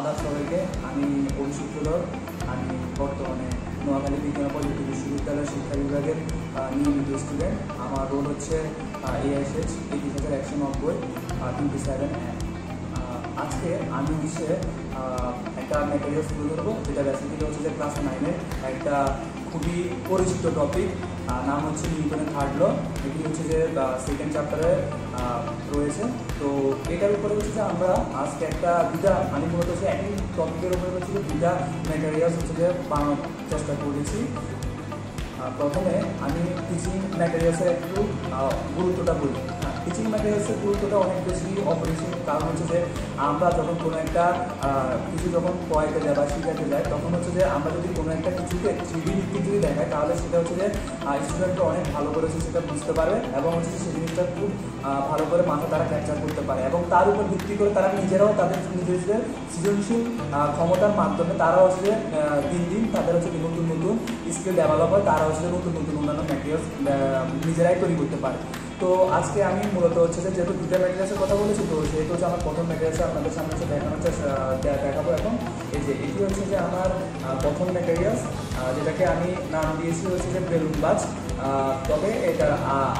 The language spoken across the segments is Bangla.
আদাব সবাইকে। আমি অভিষেক। আমি বর্তমানে নোয়াখালী বিজ্ঞান ও প্রযুক্তি বিশ্ববিদ্যালয়ের শিক্ষা বিভাগের নিয়মিত স্টুডেন্ট। আমার রোল হচ্ছে ASH 21190 27 অ্যান্ড আজকে আমি একটা ম্যাটেরিয়ালস তুলে ধরবো, যেটা বেসিক্যালি হচ্ছে যে ক্লাস 9-এর একটা খুবই পরিচিত টপিক, নাম হচ্ছে নিউটনের থার্ড ল। এটি হচ্ছে যে সেকেন্ড চ্যাপ্টারে রয়েছে। তো এটার উপরে হচ্ছে যে আমরা আজকে আমি মূলত হচ্ছে একই টপিকের উপরে হচ্ছে যে দুইটা ম্যাটেরিয়ালস হচ্ছে যে বানানোর চেষ্টা করেছি। প্রথমে আমি টিচিং ম্যাটেরিয়ালসের একটু গুরুত্বটা বলি। টিচিং ম্যাটেরিয়ালসের গুরুত্বটা অনেক বেশি অপরিসীম, কারণ হচ্ছে যে আমরা যখন কোনো একটা কিছু যখন পড়াইতে যায় বা শিখাতে যায়, তখন হচ্ছে যে আমরা যদি কোনো একটা কিছুকে 3D ভিত্তিক যদি দেখাই, তাহলে সেটা হচ্ছে যে স্টুডেন্টরা অনেক ভালো করে সেটা বুঝতে পারবে এবং হচ্ছে সেই জিনিসটা খুব ভালো করে মাথা তারা ক্যাপচার করতে পারে, এবং তার উপর ভিত্তি করে তারা নিজেরাও তাদের নিজেদের সৃজনশীল ক্ষমতার মাধ্যমে তারা হচ্ছে যে দিন দিন তাদের হচ্ছে নতুন নতুন স্কিল ডেভেলপ হয়, তারা হচ্ছে নতুন নতুন অন্যান্য ম্যাটেরিয়ালস নিজেরাই তৈরি করতে পারে। তো আজকে আমি মূলত হচ্ছে যে যেহেতু দুটো ম্যাটেরিয়ালসের কথা বলেছি, তো সেহেতু হচ্ছে আমার প্রথম ম্যাটেরিয়ালস আপনাদের সামনে হচ্ছে দেখাবো। এখন এটি হচ্ছে যে আমার প্রথম ম্যাটেরিয়ালস, যেটাকে আমি নাম দিয়েছি হচ্ছে যে বেলুন বাজ। তবে এটার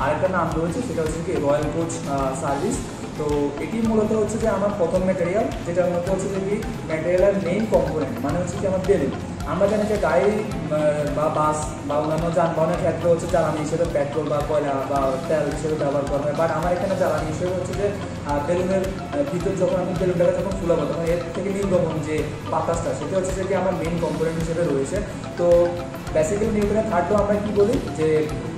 আরেকটা নাম রয়েছে, সেটা হচ্ছে কি রয়্যাল কোচ সার্ভিস। তো এটি মূলত হচ্ছে যে আমার প্রথম ম্যাটেরিয়াল, যেটার মধ্যে হচ্ছে যে কি ম্যাটেরিয়ালের মেইন কম্পোনেন্ট মানে হচ্ছে কি আমার বেলুন। আমরা জানি যে গাড়ি বা বাস বা অন্যান্য যানবাহনের ক্ষেত্রে হচ্ছে জ্বালানি হিসেবে পেট্রোল বা কয়লা বা তেল হিসেবে ব্যবহার করা হয়, বাট আমার এখানে জ্বালানি হিসেবে হচ্ছে যে বেলুনের ভিতর যখন আমি বেলুনটাকে যখন ফুলাবো, তখন এর থেকে নির্গমন যে বাতাসটা, সেটা হচ্ছে যে কি আমার মেইন কম্পোনেন্ট হিসেবে রয়েছে। তো বেসিক্যালি নিউটনের থার্ড ল আমরা কী বলি যে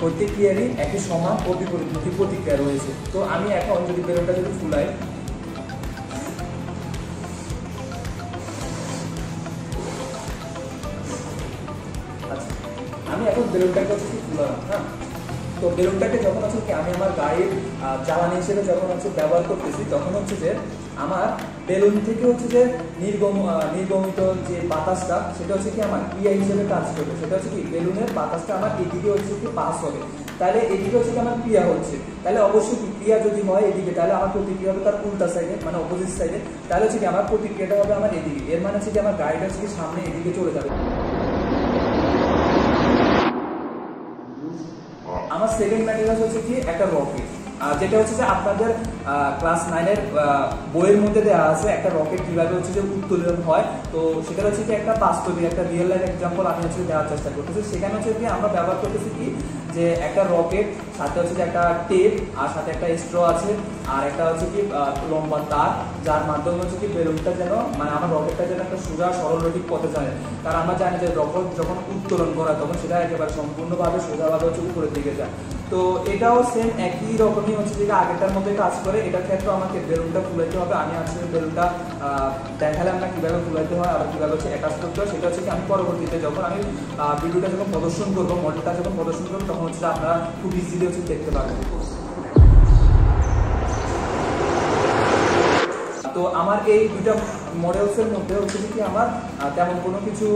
প্রতিক্রিয়ারই একই সমান ও বিপরীতমুখী প্রতিক্রিয়া রয়েছে। তো আমি এখন যদি বেলুনটা যদি ফুলাই, আমি এখন বেলুনটাকে হচ্ছে কি ফুলালাম। হ্যাঁ, তো বেলুনটাকে যখন হচ্ছে কি আমি আমার গাড়ির জ্বালানি হিসেবে যখন হচ্ছে ব্যবহার করতেছি, তখন হচ্ছে যে আমার বেলুন থেকে হচ্ছে যে নির্গমিত যে বাতাসটা, সেটা হচ্ছে কি আমার ক্রিয়া হিসেবে কাজ করবে। সেটা হচ্ছে কি বেলুনের বাতাসটা আমার এদিকে হচ্ছে কি পাস হবে, তাহলে এদিকে হচ্ছে কি আমার ক্রিয়া হচ্ছে, তাহলে অবশ্যই কি ক্রিয়া যদি হয় এদিকে, তাহলে আমার প্রতিক্রিয়া হবে তার উল্টা সাইডে, মানে অপোজিট সাইডে। তাহলে হচ্ছে কি আমার প্রতিক্রিয়াটা হবে আমার এদিকে। এর মানে হচ্ছে কি আমার গাড়িটা হচ্ছে কি সামনে এদিকে চলে যাবে। আমার সেকেন্ড ম্যাটেরিয়াল হচ্ছে কি একটা রকেট, যেটা হচ্ছে যে আপনাদের ক্লাস 9-এর বইয়ের মধ্যে দেওয়া আছে একটা রকেট কিভাবে হচ্ছে যে উত্তোলন হয়। তো সেটা হচ্ছে কি একটা বাস্তবিক একটা রিয়েল লাইফ এক্সাম্পল আমি হচ্ছে দেওয়ার চেষ্টা করতেছি। সেখানে হচ্ছে কি আমরা ব্যবহার করতেছি কি যে একটা রকেট, সাথে হচ্ছে যে একটা টেপ, আর সাথে একটা স্ট্র আছে, আর একটা হচ্ছে কি লম্বা তার, যার মাধ্যমে হচ্ছে কি বেলুনটা যেন মানে আমার রকেটটা যেন একটা সোজা সরলরৈখিক পথে যায়। কারণ আমরা জানি যে রকেট যখন উত্তোলন করা তখন সেটা একেবারে সম্পূর্ণভাবে সোজাভাবে হচ্ছে উপরের দিকে যায়। তো এটাও সেম একই রকমই হচ্ছে যে আগেরটার মধ্যে কাজ করে। এটার ক্ষেত্রে আমাকে বেলুনটা ফুলাইতে হবে। আমি আসলে বেলুনটা দেখালাম না কীভাবে ফুলাইতে হয়, আবার কীভাবে হচ্ছে অ্যাটাচ করতে হয়, সেটা হচ্ছে কি আমি পরবর্তীতে যখন আমি ভিডিওটা যখন প্রদর্শন করবো, মডেলটা যখন প্রদর্শন করবো, তখন হচ্ছে আপনারা খুব ইজিলি হচ্ছে দেখতে পারবেন। তো আমার এই দুইটা মডেলসের মধ্যে হচ্ছে কি আমার তেমন কোনো কিছু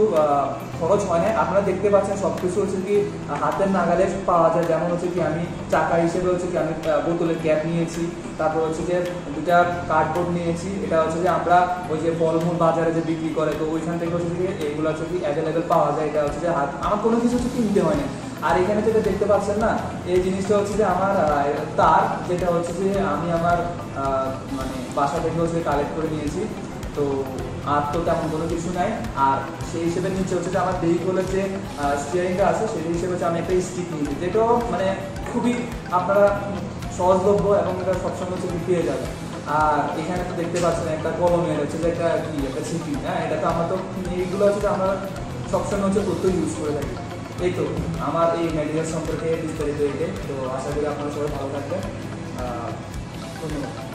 খরচ হয় না। আপনারা দেখতে পাচ্ছেন সব কিছু হচ্ছে কি হাতের নাগালে পাওয়া যায়। যেমন হচ্ছে কি আমি চাকা হিসেবে হচ্ছে কি আমি বোতলের ক্যাপ নিয়েছি, তারপর হচ্ছে যে দুটা কার্ডবোর্ড নিয়েছি। এটা হচ্ছে যে আমরা ওই যে ফলমূল বাজারে যে বিক্রি করে, তো ওইখান থেকে হচ্ছে কি এইগুলো হচ্ছে কি অ্যাভেলেবেল পাওয়া যায়। এটা হচ্ছে যে আমার কোনো কিছু হচ্ছে কিনতে হয় না। আর এখানে যেটা দেখতে পাচ্ছেন না, এই জিনিসটা হচ্ছে যে আমার তার, যেটা হচ্ছে যে আমি আমার মানে বাসা থেকে হচ্ছে কালেক্ট করে নিয়েছি। তো আর তো তেমন কোনো কিছু নাই। আর সেই হিসেবে নিচে হচ্ছে যে আমার ভেহিকলের যে স্টিয়ারিংটা আছে, সেই হিসেবে হচ্ছে আমি একটা স্টিক নিয়েছি, যেটাও মানে খুবই আপনারা সহজলভ্য এবং এটা সবসময় হচ্ছে পেয়ে যাবে। আর এখানে তো দেখতে পাচ্ছেন একটা কলমের হচ্ছে যে একটা ছিপি। হ্যাঁ, এটা তো আমরা তো এইগুলো হচ্ছে যে আমরা সবসময় হচ্ছে তথ্য ইউজ করে থাকি। এই তো আমার এই ম্যাটেরিয়াল সম্পর্কে বিস্তারিত এটাই। তো আশা করি আপনারা সবাই ভালো থাকবেন। ধন্যবাদ।